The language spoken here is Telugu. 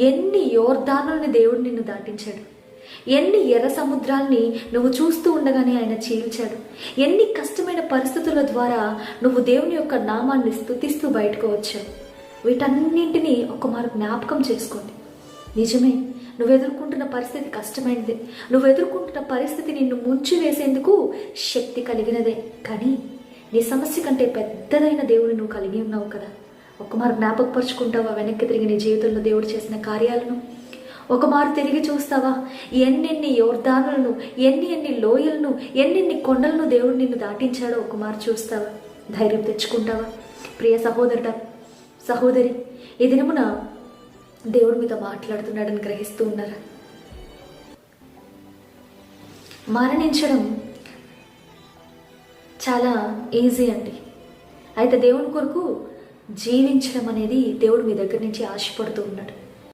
ఎన్ని యోర్దానుల్ని దేవుడు నిన్ను దాటించాడు, ఎన్ని ఎర్ర సముద్రాల్ని నువ్వు చూస్తూ ఉండగానే ఆయన చీల్చాడు, ఎన్ని కష్టమైన పరిస్థితుల ద్వారా నువ్వు దేవుని యొక్క నామాన్ని స్తుతిస్తూ బయటకు వచ్చావు. వీటన్నింటినీ ఒకమారు జ్ఞాపకం చేసుకోండి. నిజమే, నువ్వు ఎదుర్కొంటున్న పరిస్థితి కష్టమైనదే, నువ్వు ఎదుర్కొంటున్న పరిస్థితి నిన్ను ముంచి వేసేందుకు శక్తి కలిగినదే. కానీ నీ సమస్య కంటే పెద్దదైన దేవుని నువ్వు కలిగి ఉన్నావు కదా. ఒకమారు జ్ఞాపకపరుచుకుంటావా వెనక్కి తిరిగి నీ జీవితంలో దేవుడు చేసిన కార్యాలను? ఒకమారు తిరిగి చూస్తావా ఎన్నెన్ని యోర్దానులను, ఎన్ని లోయలను, ఎన్నెన్ని కొండలను దేవుడు నిన్ను దాటించాడో ఒకమారు చూస్తావా? ధైర్యం తెచ్చుకుంటావా? ప్రియ సహోదరుడా, సహోదరి, ఈ దినమున దేవుడు మీతో మాట్లాడుతున్నాడని గ్రహిస్తూ ఉన్నారా? మరణించడం చాలా ఈజీ అండి. అయితే దేవుని కొరకు జీవించడం అనేది దేవుడు మీ దగ్గర నుంచి ఆశపడుతూ ఉన్నాడు.